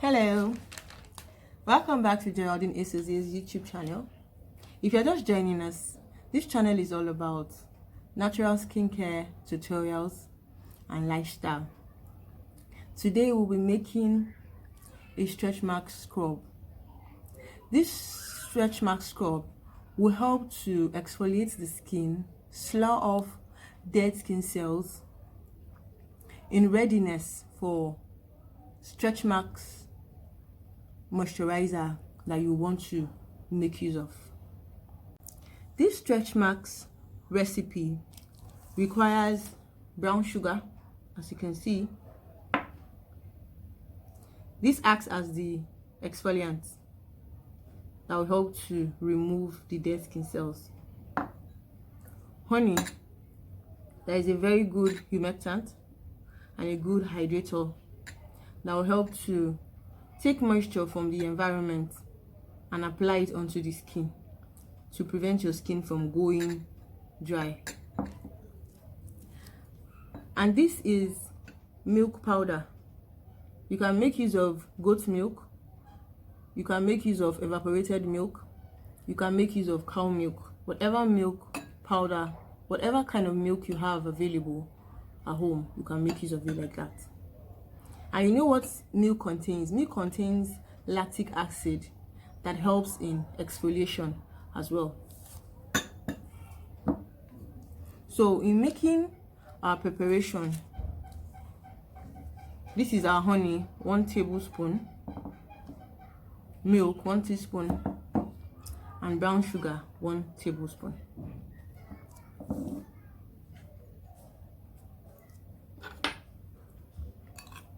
Hello, welcome back to Geraldine Aces YouTube channel. If you're just joining us, this channel is all about natural skincare tutorials and lifestyle. Today we'll be making a stretch mark scrub. This stretch mark scrub will help to exfoliate the skin, slough off dead skin cells in readiness for stretch marks moisturizer that you want to make use of. This stretch marks recipe requires brown sugar, as you can see. This acts as the exfoliant that will help to remove the dead skin cells. Honey, that is a very good humectant and a good hydrator that will help to take moisture from the environment and apply it onto the skin to prevent your skin from going dry. And this is milk powder. You can make use of goat milk, you can make use of evaporated milk, you can make use of cow milk, whatever milk powder, whatever kind of milk you have available at home, you can make use of it like that. And you know what milk contains? Milk contains lactic acid that helps in exfoliation as well. So in making our preparation, this is our honey, 1 tablespoon, milk 1 teaspoon, and brown sugar 1 tablespoon.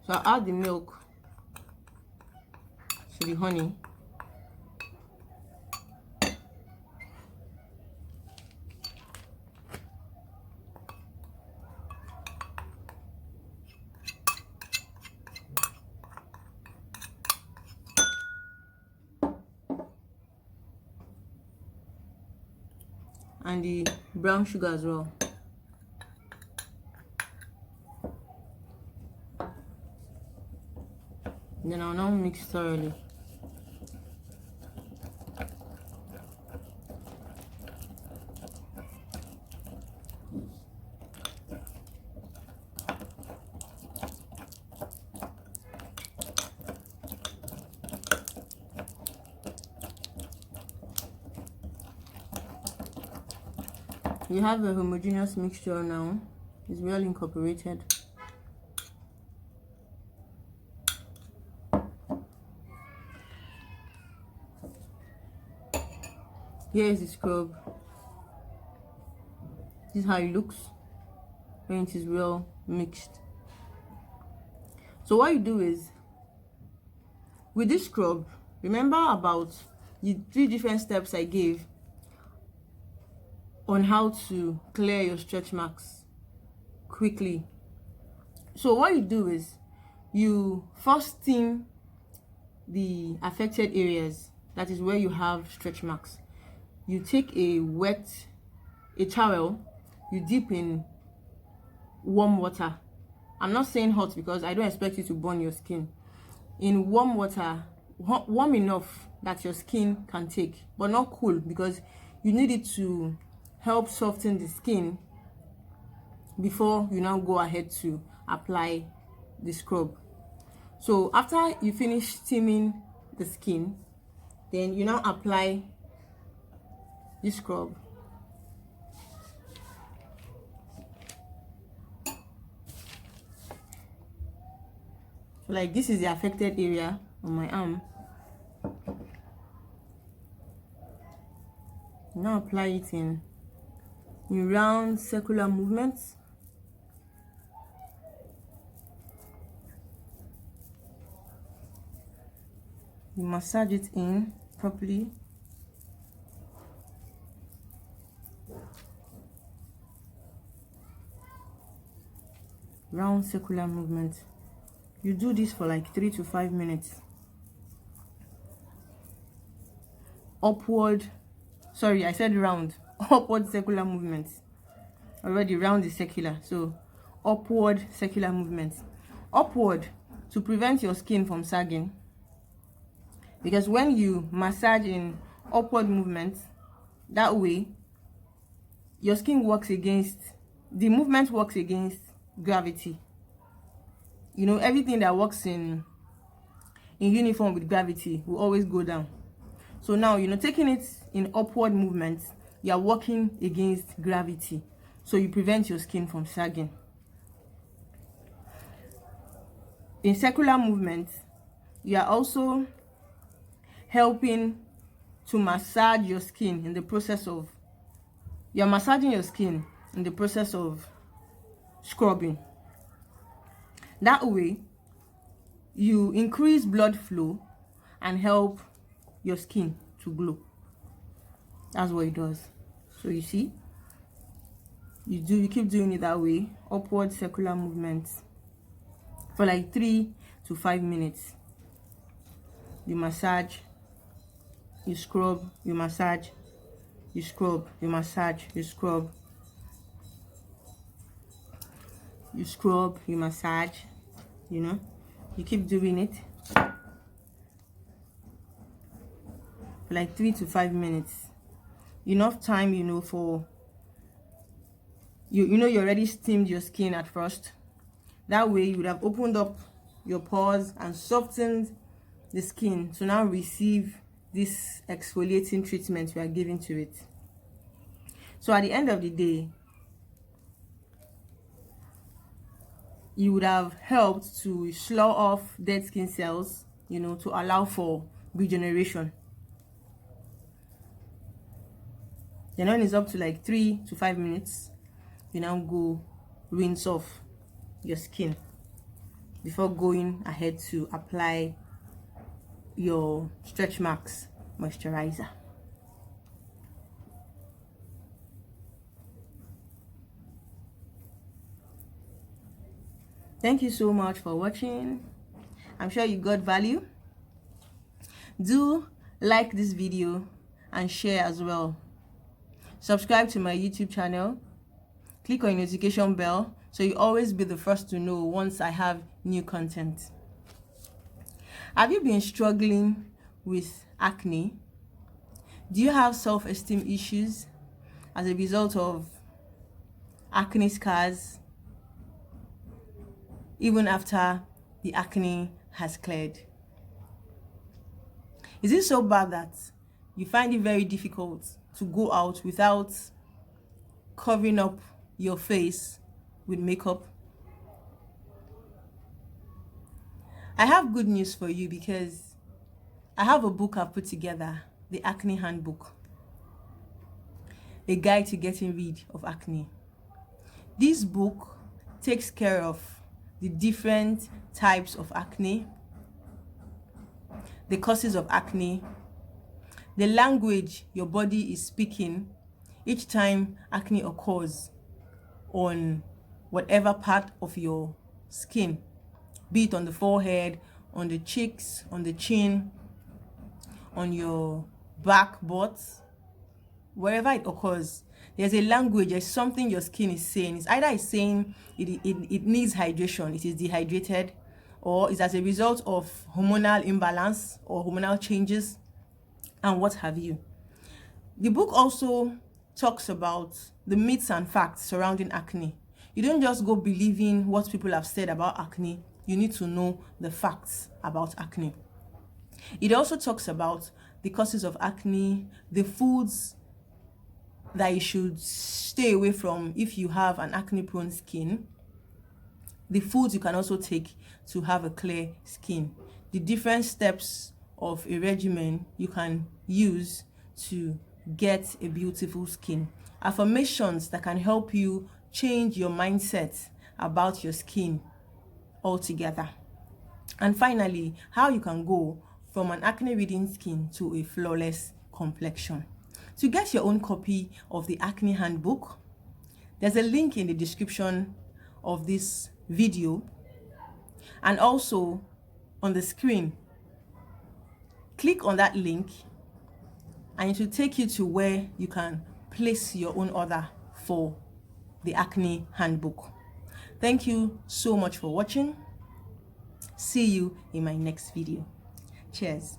So I'll add the milk to the honey. And the brown sugar as well. Then I'll now mix thoroughly. You have a homogeneous mixture now. It's well incorporated. Here is the scrub. This is how it looks when it is well mixed. So what you do is, with this scrub, remember about the 3 different steps I gave on how to clear your stretch marks quickly. So what you do is, you first steam the affected areas, that is where you have stretch marks. You take a towel, you dip in warm water. I'm not saying hot because I don't expect you to burn your skin. In warm water, warm enough that your skin can take, but not cool, because you need it to help soften the skin before you now go ahead to apply the scrub. So after you finish steaming the skin, then you now apply this scrub. So like this is the affected area on my arm. Now apply it in round circular movements. You massage it in properly. Round circular movement. You do this for like 3 to 5 minutes. Upward, sorry, I said round. Upward circular movements. Already round is circular, so upward circular movements. Upward to prevent your skin from sagging. because when you massage in upward movement, that way your skin works against, the movement works against gravity. You know, everything that works in uniform with gravity will always go down. So now, you know, taking it in upward movement, you are working against gravity, so you prevent your skin from sagging. In circular movement, you are also helping to massage your skin in the process of, you're massaging your skin in the process of scrubbing. That way you increase blood flow and help your skin to glow. That's what it does. So you see, you keep doing it that way, upward circular movements, for like 3 to 5 minutes. You massage, you scrub, you massage, you scrub, you massage, you scrub, you scrub, you massage. You know, you keep doing it for like 3 to 5 minutes. Enough time, you know, for you know, you already steamed your skin at first. That way you would have opened up your pores and softened the skin to now receive this exfoliating treatment we are giving to it. So at the end of the day, you would have helped to slough off dead skin cells, you know, to allow for regeneration. Then when it's up to like 3 to 5 minutes, you now go rinse off your skin before going ahead to apply your stretch marks moisturizer. Thank you so much for watching. I'm sure you got value. Do like this video and share as well. Subscribe to my YouTube channel. Click on the notification bell so you always be the first to know once I have new content. Have you been struggling with acne? Do you have self-esteem issues as a result of acne scars, even after the acne has cleared? Is it so bad that you find it very difficult to go out without covering up your face with makeup? I have good news for you, because I have a book I've put together, the Acne Handbook, a guide to getting rid of acne. This book takes care of the different types of acne, the causes of acne, the language your body is speaking each time acne occurs on whatever part of your skin, be it on the forehead, on the cheeks, on the chin, on your back butt, wherever it occurs. There's a language, there's something your skin is saying. It's either it's saying it needs hydration, it is dehydrated, or it's as a result of hormonal imbalance or hormonal changes, and what have you. The book also talks about the myths and facts surrounding acne. You don't just go believing what people have said about acne. You need to know the facts about acne. It also talks about the causes of acne, the foods that you should stay away from if you have an acne-prone skin, the foods you can also take to have a clear skin, the different steps of a regimen you can use to get a beautiful skin, affirmations that can help you change your mindset about your skin altogether, and finally, how you can go from an acne-ridden skin to a flawless complexion. To get your own copy of the Acne Handbook, there's a link in the description of this video and also on the screen. Click on that link and it will take you to where you can place your own order for the Acne Handbook. Thank you so much for watching. See you in my next video. Cheers.